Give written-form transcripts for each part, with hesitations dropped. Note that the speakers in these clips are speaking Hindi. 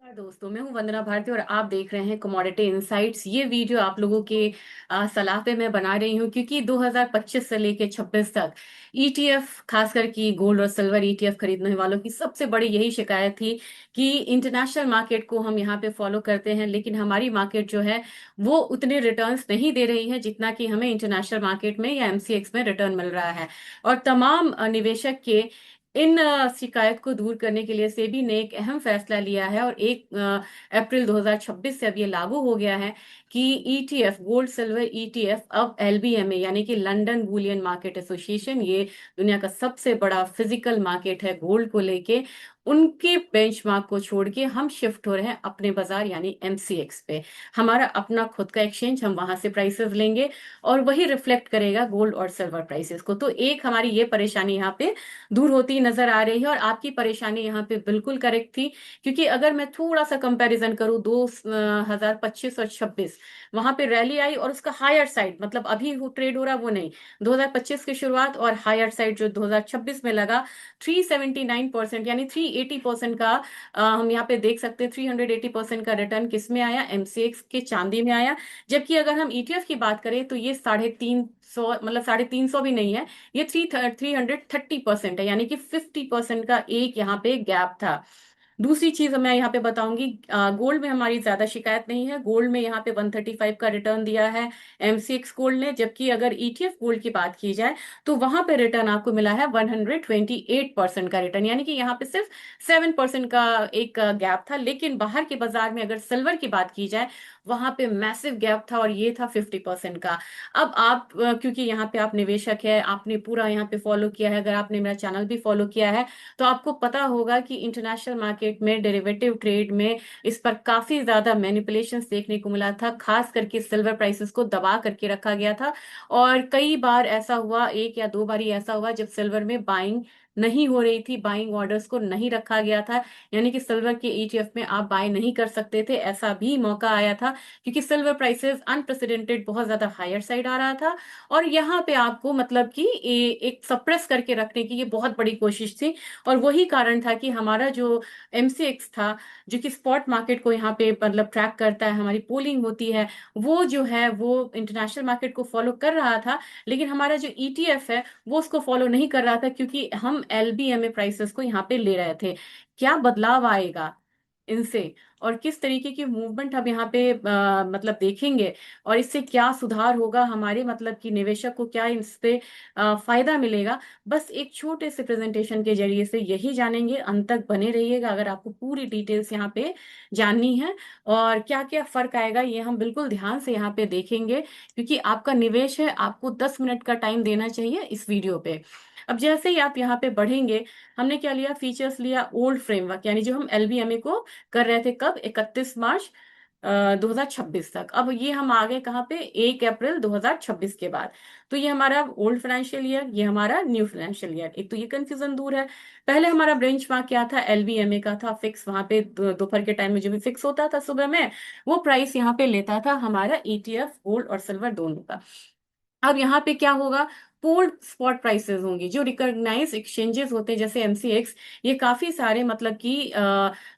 नमस्कार दोस्तों, मैं हूं वंदना भारती और आप देख रहे हैं कमोडिटी इनसाइट्स। ये वीडियो आप लोगों के सलाह पे मैं बना रही हूं क्योंकि 2025 से लेके 26 तक ईटीएफ, खासकर कि गोल्ड और सिल्वर ईटीएफ खरीदने वालों की सबसे बड़ी यही शिकायत थी कि इंटरनेशनल मार्केट को हम यहाँ पे फॉलो करते हैं, लेकिन हमारी मार्केट जो है वो उतने रिटर्न्स नहीं दे रही है जितना कि हमें इंटरनेशनल मार्केट में या एमसीएक्स में रिटर्न मिल रहा है। और तमाम निवेशक के इन शिकायत को दूर करने के लिए सेबी ने एक अहम फैसला लिया है और 1 अप्रैल 2026 से अब ये लागू हो गया है कि ईटीएफ, गोल्ड सिल्वर ईटीएफ, अब एलबीएमए यानी कि लंदन बुलियन मार्केट एसोसिएशन, ये दुनिया का सबसे बड़ा फिजिकल मार्केट है गोल्ड को लेके, उनके बेंचमार्क को छोड़ के हम शिफ्ट हो रहे हैं अपने बाजार यानी एमसीएक्स पे। हमारा अपना खुद का एक्सचेंज, हम वहां से प्राइसेस लेंगे और वही रिफ्लेक्ट करेगा गोल्ड और सिल्वर प्राइसेस को। तो एक हमारी ये परेशानी यहाँ पे दूर होती नजर आ रही है और आपकी परेशानी यहाँ पे बिल्कुल करेक्ट थी। क्योंकि अगर मैं थोड़ा सा कंपैरिजन करूँ 2025 और 26, वहां पे रैली आई और उसका हायर साइड, मतलब अभी वो ट्रेड हो रहा वो नहीं, 2025 की शुरुआत और हायर साइड जो 2026 में लगा 379% यानी 380% का हम यहाँ पे देख सकते हैं। 380% का रिटर्न किस में आया? एमसीएक्स के चांदी में आया। जबकि अगर हम ईटीएफ की बात करें तो ये 350, मतलब 350 भी नहीं है, ये 330% है, यानी कि 50% का एक यहाँ पे गैप था। दूसरी चीज मैं यहाँ पे बताऊंगी, गोल्ड में हमारी ज्यादा शिकायत नहीं है। गोल्ड में यहाँ पे 135 का रिटर्न दिया है एमसीएक्स गोल्ड ने, जबकि अगर ईटीएफ गोल्ड की बात की जाए तो वहां पे रिटर्न आपको मिला है 128% का रिटर्न, यानी कि यहाँ पे सिर्फ 7% का एक गैप था। लेकिन बाहर के बाजार में अगर सिल्वर की बात की जाए, वहां पे मैसिव गैप था और ये था 50% का। अब आप क्योंकि यहाँ पे आप निवेशक है, आपने पूरा यहाँ पे फॉलो किया है, अगर आपने मेरा चैनल भी फॉलो किया है तो आपको पता होगा कि इंटरनेशनल मार्केट में डेरिवेटिव ट्रेड में इस पर काफी ज्यादा मैनिपुलेशंस देखने को मिला था। खास करके सिल्वर प्राइसेस को दबा करके रखा गया था और कई बार ऐसा हुआ, एक या दो बार ही ऐसा हुआ जब सिल्वर में बाइंग नहीं हो रही थी, बाइंग ऑर्डर्स को नहीं रखा गया था, यानी कि सिल्वर के ईटीएफ में आप बाय नहीं कर सकते थे। ऐसा भी मौका आया था क्योंकि सिल्वर प्राइसेस अनप्रेसिडेंटेड बहुत ज्यादा हायर साइड आ रहा था और यहाँ पे आपको मतलब कि एक सप्रेस करके रखने की ये बहुत बड़ी कोशिश थी। और वही कारण था कि हमारा जो एमसीएक्स था, जो कि स्पॉट मार्केट को यहाँ पे मतलब ट्रैक करता है, हमारी पोलिंग होती है, वो जो है वो इंटरनेशनल मार्केट को फॉलो कर रहा था, लेकिन हमारा जो ईटीएफ है वो उसको फॉलो नहीं कर रहा था क्योंकि हम एलबीएमए प्राइसेस को यहाँ पे ले रहे थे। क्या बदलाव आएगा इनसे और किस तरीके की मूवमेंट हम यहाँ पे मतलब देखेंगे और इससे क्या सुधार होगा हमारे, मतलब कि निवेशक को क्या इससे फायदा मिलेगा, बस एक छोटे से प्रेजेंटेशन के जरिए से यही जानेंगे। अंत तक बने रहिएगा अगर आपको पूरी डिटेल्स यहाँ पे जाननी है और क्या क्या फर्क आएगा ये हम बिल्कुल ध्यान से यहाँ पे देखेंगे, क्योंकि आपका निवेश है, आपको 10 मिनट का टाइम देना चाहिए इस वीडियो पे। अब जैसे ही आप यहाँ पे बढ़ेंगे, हमने क्या लिया, फीचर्स लिया ओल्ड फ्रेमवर्क, यानी जो हम एलबीएमए को कर रहे थे कब, 31 मार्च 2026 तक। अब ये हम आ गए कहाँ पे, 1 अप्रैल 2026 के बाद। तो ये हमारा ओल्ड फाइनेंशियल ईयर, ये हमारा न्यू फाइनेंशियल ईयर। एक तो ये कंफ्यूजन दूर है। पहले हमारा बेंचमार्क क्या था, एलबीएमए का था फिक्स, वहां पे दोपहर के टाइम में जो भी फिक्स होता था सुबह में, वो प्राइस यहाँ पे लेता था हमारा ईटीएफ गोल्ड और सिल्वर दोनों का। अब यहाँ पे क्या होगा, पूल्ड स्पॉट प्राइसेस होंगी, जो रिकॉग्नाइज एक्सचेंजेस होते हैं जैसे एमसीएक्स, ये काफी सारे मतलब कि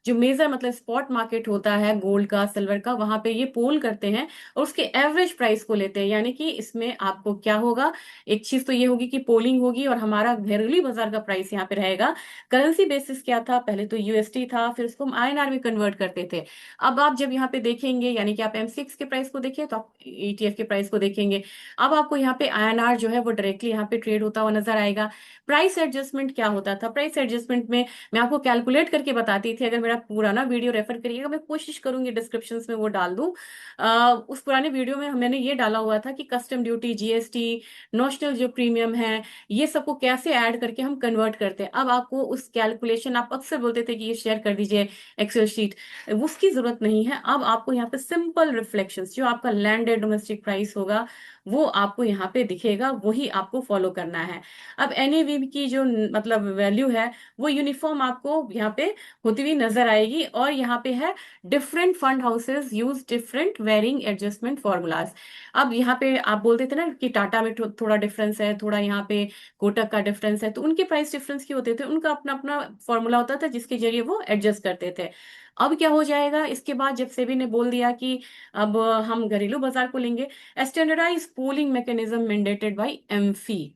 जो मेजर मतलब स्पॉट मार्केट होता है गोल्ड का सिल्वर का, वहां पे ये पोल करते हैं और उसके एवरेज प्राइस को लेते हैं। यानी कि इसमें आपको क्या होगा, एक चीज तो ये होगी कि पोलिंग होगी और हमारा घरेलू बाजार का प्राइस यहाँ पे रहेगा। करेंसी बेसिस क्या था, पहले तो यूएसटी था, फिर उसको हम आईएनआर में कन्वर्ट करते थे। अब आप जब यहाँ पे देखेंगे, यानी कि आप एमसीएक्स के प्राइस को देखिए तो आप ईटीएफ के प्राइस को देखेंगे, अब आपको यहाँ पे आईएनआर जो है वो डायरेक्टली यहाँ पे ट्रेड होता हुआ नजर आएगा। प्राइस एडजस्टमेंट क्या होता था, प्राइस एडजस्टमेंट में मैं आपको कैलकुलेट करके बताती थी, अगर मेरा पुराना वीडियो रेफर करिएगा, मैं कोशिश करूंगी डिस्क्रिप्शन में वो डाल दूं। उस पुराने वीडियो में मैंने ये डाला हुआ था कि कस्टम ड्यूटी, जीएसटी, नोशनल जो प्रीमियम है, ये सबको कैसे ऐड करके हम कन्वर्ट करते हैं। अब आपको उस कैलकुलेशन, आप अक्सर बोलते थे कि ये शेयर कर दीजिए एक्सेल शीट, उसकी जरूरत नहीं है। अब आपको यहाँ पे सिंपल रिफ्लेक्शंस, जो आपका लैंडेड डोमेस्टिक प्राइस होगा वो आपको यहाँ पे दिखेगा, वही आपको फॉलो करना है। अब एनएवी की जो मतलब वैल्यू है वो यूनिफॉर्म आपको यहाँ पे होती हुई नजर आएगी। और यहाँ पे है, different fund houses use different varying adjustment formulas. अब यहाँ पे आप बोलते थे ना कि टाटा में थोड़ा डिफरेंस है, थोड़ा यहाँ पे कोटक का डिफरेंस है, तो उनके प्राइस डिफरेंस क्यों होते थे, उनका अपना अपना फॉर्मूला होता था जिसके जरिए वो एडजस्ट करते थे। अब क्या हो जाएगा इसके बाद, जब सेबी ने बोल दिया कि अब हम घरेलू बाजार को लेंगे, standardise pooling mechanism mandated by AMFI,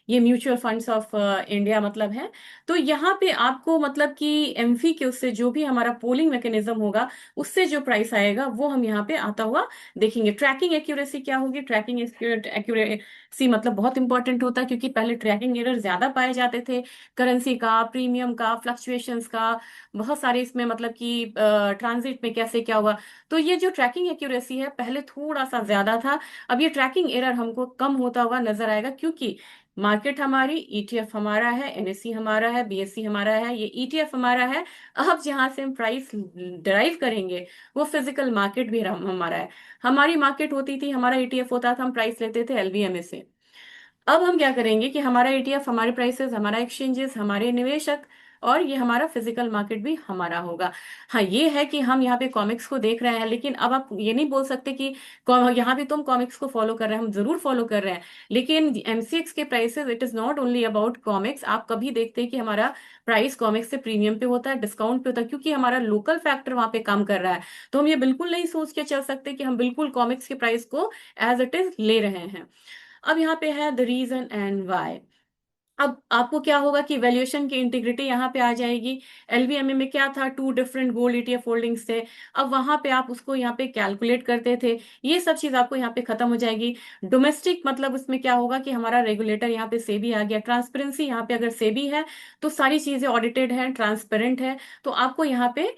ये म्यूचुअल फंड्स ऑफ इंडिया मतलब है। तो यहाँ पे आपको मतलब कि एमफी के उससे जो भी हमारा पोलिंग मैकेनिज्म होगा, उससे जो प्राइस आएगा वो हम यहाँ पे आता हुआ देखेंगे। ट्रैकिंग एक्यूरेसी क्या होगी? ट्रैकिंग एक्यूरेसी मतलब बहुत इंपॉर्टेंट होता है, क्योंकि पहले ट्रैकिंग एरर ज्यादा पाए जाते थे, करेंसी का, प्रीमियम का, फ्लक्चुएशंस का, बहुत सारे इसमें मतलब कि ट्रांजिट में कैसे क्या हुआ। तो ये जो ट्रैकिंग एक्यूरेसी है पहले थोड़ा सा ज्यादा था, अब ये ट्रैकिंग एरर हमको कम होता हुआ नजर आएगा, क्योंकि मार्केट हमारी, ईटीएफ हमारा है, एनएससी हमारा है, बीएससी हमारा है, ये ईटीएफ हमारा है। अब जहां से हम प्राइस डिराइव करेंगे वो फिजिकल मार्केट भी हमारा है। हमारी मार्केट होती थी, हमारा ईटीएफ होता था, हम प्राइस लेते थे एलबीएमए से। अब हम क्या करेंगे कि हमारा एटीएफ, हमारे प्राइसेस, हमारा एक्सचेंजेस, हमारे निवेशक, और ये हमारा फिजिकल मार्केट भी हमारा होगा। हाँ, ये है कि हम यहाँ पे कॉमिक्स को देख रहे हैं, लेकिन अब आप ये नहीं बोल सकते कि यहाँ पे तुम कॉमिक्स को फॉलो कर रहे हैं। हम जरूर फॉलो कर रहे हैं, लेकिन एमसीएक्स के prices, it is not only about comics. आप कभी देखते हैं कि हमारा प्राइस कॉमिक्स से प्रीमियम पे होता है, डिस्काउंट पे होता है, क्योंकि हमारा लोकल फैक्टर वहां पे काम कर रहा है। तो हम ये बिल्कुल नहीं सोच के चल सकते कि हम बिल्कुल कॉमिक्स के प्राइस को एज इट इज ले रहे हैं। अब यहाँ पे है द रीजन एंड वाई। अब आपको क्या होगा कि वैल्यूएशन की इंटीग्रिटी यहाँ पे आ जाएगी। एलवीएमए में क्या था, two different gold ETF holdings थे, अब वहां पे आप उसको यहाँ पे कैलकुलेट करते थे, ये सब चीज आपको यहाँ पे खत्म हो जाएगी। डोमेस्टिक मतलब उसमें क्या होगा कि हमारा रेगुलेटर यहाँ पे सेबी आ गया, ट्रांसपेरेंसी यहाँ पे अगर सेबी है तो सारी चीजें ऑडिटेड है, ट्रांसपेरेंट है। तो आपको यहाँ पे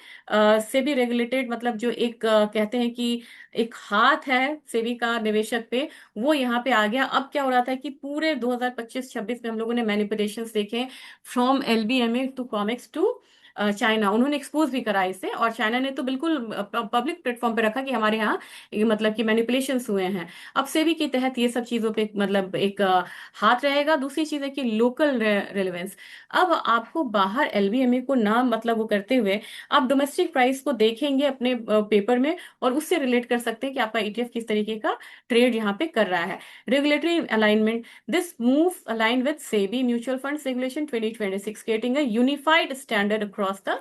सेबी रेगुलेटेड मतलब जो एक कहते हैं कि एक हाथ है सेबी का निवेशक पे, वो यहाँ पे आ गया। अब क्या हो रहा था कि पूरे 2025-26 में हम लोगों ने मैनिपुलेशंस देखे, from LBMA to COMEX to China. उन्होंने एक्सपोज भी करा इसे, और चाइना ने तो बिल्कुल पब्लिक प्लेटफॉर्म पे रखा कि हमारे यहाँ ये मतलब कि मैनिपुलेशंस हुए हैं। अब सेबी के तहत ये सब चीजों पे मतलब एक हाथ रहेगा। दूसरी चीज है कि लोकल रेलेवेंस। अब आपको बाहर एलबीएमए को ना मतलब वो करते हुए आप डोमेस्टिक प्राइस को देखेंगे अपने पेपर में, और उससे रिलेट कर सकते हैं कि आपका ईटीएफ किस तरीके का ट्रेड यहाँ पे कर रहा है। Regulatory alignment, this move align with SEBI mutual funds regulation 2026, creating a unified standard across the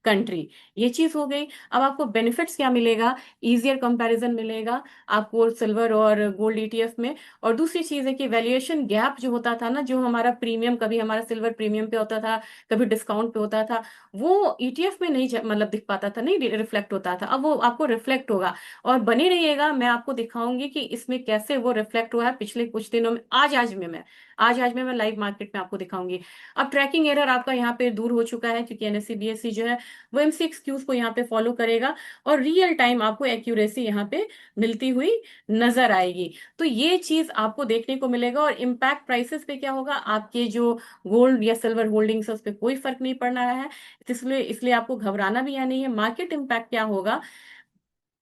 country. ये चीज हो गई। अब आपको बेनिफिट्स क्या मिलेगा? इजियर कंपैरिजन मिलेगा आपको सिल्वर और गोल्ड ईटीएफ में। और दूसरी चीज है कि वैल्यूएशन गैप जो होता था ना, जो हमारा प्रीमियम, कभी हमारा सिल्वर प्रीमियम पे होता था, कभी डिस्काउंट पे होता था, वो ईटीएफ में नहीं मतलब दिख पाता था, नहीं रिफ्लेक्ट होता था। अब वो आपको रिफ्लेक्ट होगा। और बने रहिएगा, मैं आपको दिखाऊंगी कि इसमें कैसे वो रिफ्लेक्ट हुआ है पिछले कुछ दिनों में। आज में मैं लाइव मार्केट में आपको दिखाऊंगी। अब ट्रैकिंग एरर आपका यहाँ पे दूर हो चुका है, क्योंकि एनएससी बीएससी जो है वो एमसीएक्स को यहाँ पे फॉलो करेगा, और रियल टाइम आपको एक्यूरेसी यहाँ पे मिलती हुई नजर आएगी। तो ये चीज आपको देखने को मिलेगा। और इम्पैक्ट प्राइसेस पे क्या होगा, आपके जो गोल्ड या सिल्वर होल्डिंग्स है उस पर कोई फर्क नहीं पड़ना है, इसलिए इसलिए आपको घबराना भी या नहीं है। मार्केट इम्पैक्ट क्या होगा,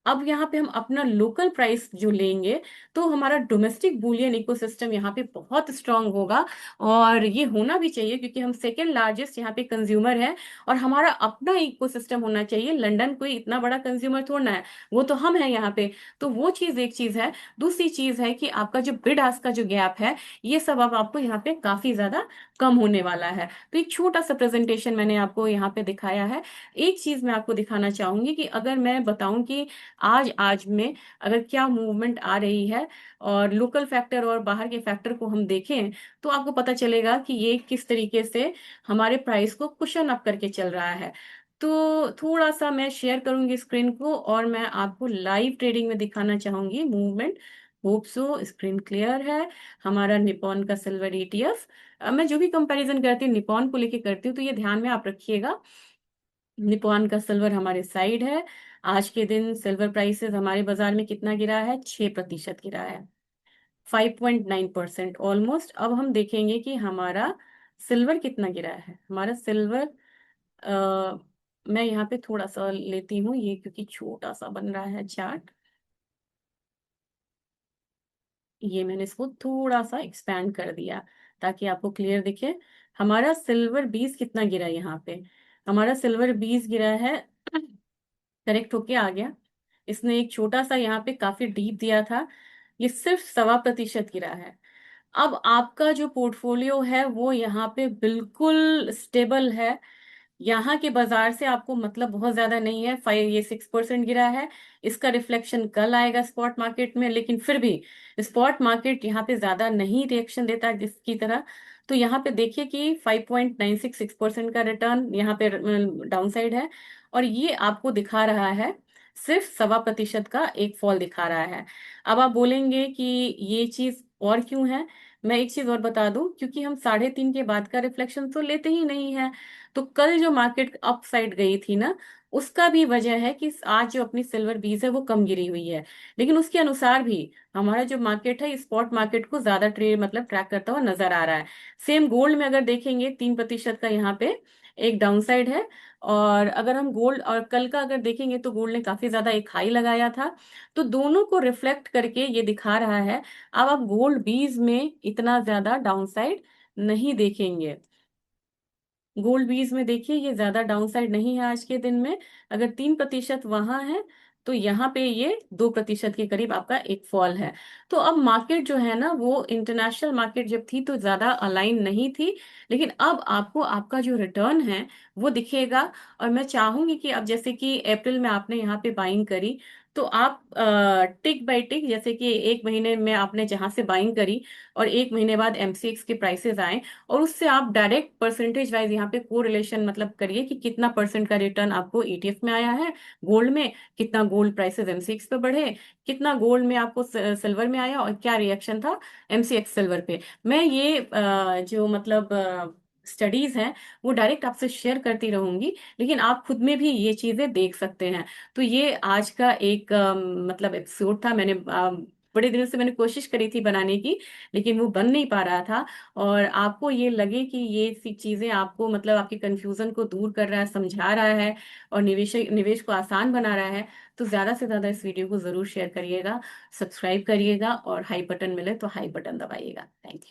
अब यहाँ पे हम अपना लोकल प्राइस जो लेंगे, तो हमारा डोमेस्टिक बुलियन इकोसिस्टम यहाँ पे बहुत स्ट्रांग होगा। और ये होना भी चाहिए, क्योंकि हम सेकेंड लार्जेस्ट यहाँ पे कंज्यूमर है, और हमारा अपना इकोसिस्टम होना चाहिए। लंदन कोई इतना बड़ा कंज्यूमर थोड़ा ना है, वो तो हम है यहाँ पे। तो वो चीज एक चीज है। दूसरी चीज है कि आपका जो बिड आस्क का जो गैप है, ये सब अब आपको यहाँ पे काफी ज्यादा कम होने वाला है। तो एक छोटा सा प्रेजेंटेशन मैंने आपको यहाँ पे दिखाया है। एक चीज मैं आपको दिखाना चाहूंगी कि अगर मैं बताऊं कि आज में अगर क्या मूवमेंट आ रही है, और लोकल फैक्टर और बाहर के फैक्टर को हम देखें, तो आपको पता चलेगा कि ये किस तरीके से हमारे प्राइस को कुशन अप करके चल रहा है। तो थोड़ा सा मैं शेयर करूंगी स्क्रीन को, और मैं आपको लाइव ट्रेडिंग में दिखाना चाहूंगी movement. Hope so screen clear है। हमारा निप्पॉन का सिल्वर ईटीएफ, मैं जो भी कंपैरिजन करती हूँ निप्पॉन को लेके करती हूँ, तो ये ध्यान में आप रखिएगा। निप्पॉन का सिल्वर हमारे साइड है। आज के दिन सिल्वर प्राइसेस हमारे बाजार में कितना गिरा है? 6% गिरा है, 5.9% ऑलमोस्ट। अब हम देखेंगे कि हमारा सिल्वर कितना गिरा है। हमारा सिल्वर, आ, मैं यहाँ पे थोड़ा सा लेती हूँ ये, क्योंकि छोटा सा बन रहा है चार्ट। ये मैंने इसको थोड़ा सा एक्सपैंड कर दिया ताकि आपको क्लियर दिखे। हमारा सिल्वर 20 कितना गिरा है यहाँ पे? हमारा सिल्वर 20 गिरा है, करेक्ट होके आ गया। इसने एक छोटा सा यहाँ पे काफी डीप दिया था, ये सिर्फ 1.25% गिरा है। अब आपका जो पोर्टफोलियो है वो यहाँ पे बिल्कुल स्टेबल है। यहाँ के बाजार से आपको मतलब बहुत ज्यादा नहीं है, 6% गिरा है। इसका रिफ्लेक्शन कल आएगा स्पॉट मार्केट में, लेकिन फिर भी स्पॉट मार्केट यहाँ पे ज्यादा नहीं रिएक्शन देता है जिसकी तरह। तो यहाँ पे देखिए कि 5.966% का रिटर्न यहाँ पे डाउन साइड है, और ये आपको दिखा रहा है सिर्फ 1.25% का एक फॉल दिखा रहा है। अब आप बोलेंगे कि ये चीज और क्यों है। मैं एक चीज और बता दूं, क्योंकि हम 3.5 के बाद का रिफ्लेक्शन तो लेते ही नहीं है। तो कल जो मार्केट अप साइड गई थी ना, उसका भी वजह है कि आज जो अपनी सिल्वर बीज है वो कम गिरी हुई है। लेकिन उसके अनुसार भी हमारा जो मार्केट है स्पॉट मार्केट को ज्यादा ट्रेड मतलब ट्रैक करता हुआ नजर आ रहा है। सेम गोल्ड में अगर देखेंगे 3% का यहाँ पे एक डाउन साइड है। और अगर हम गोल्ड और कल का अगर देखेंगे तो गोल्ड ने काफी ज्यादा एक हाई लगाया था। तो दोनों को रिफ्लेक्ट करके ये दिखा रहा है। अब आप गोल्ड बीज में इतना ज्यादा डाउन साइड नहीं देखेंगे। गोल्ड बीज में देखिए ये ज्यादा डाउनसाइड नहीं है आज के दिन में। अगर 3% वहां है, तो यहाँ पे ये 2% के करीब आपका एक फॉल है। तो अब मार्केट जो है ना, वो इंटरनेशनल मार्केट जब थी तो ज्यादा अलाइन नहीं थी, लेकिन अब आपको आपका जो रिटर्न है वो दिखेगा। और मैं चाहूंगी कि अब जैसे कि अप्रैल में आपने यहाँ पे बाइंग करी, तो आप टिक बाय टिक, जैसे कि एक महीने में आपने जहां से बाइंग करी और एक महीने बाद एमसीएक्स के प्राइसेस आए, और उससे आप डायरेक्ट परसेंटेज वाइज यहाँ पे को रिलेशन मतलब करिए कि कितना परसेंट का रिटर्न आपको ईटीएफ में आया है गोल्ड में, कितना गोल्ड प्राइसेस एमसीएक्स पे बढ़े, कितना गोल्ड में आपको सिल्वर में आया, और क्या रिएक्शन था एमसीएक्स सिल्वर पे। मैं ये जो मतलब स्टडीज हैं वो डायरेक्ट आपसे शेयर करती रहूंगी, लेकिन आप खुद में भी ये चीजें देख सकते हैं। तो ये आज का एक मतलब एपिसोड था। मैंने बड़े दिनों से मैंने कोशिश करी थी बनाने की, लेकिन वो बन नहीं पा रहा था। और आपको ये लगे कि ये सी चीजें आपको मतलब आपके कंफ्यूजन को दूर कर रहा है, समझा रहा है, और निवेश निवेश को आसान बना रहा है, तो ज्यादा से ज्यादा इस वीडियो को जरूर शेयर करिएगा, सब्सक्राइब करिएगा, और हाई बटन मिले तो हाई बटन दबाइएगा। Thank you.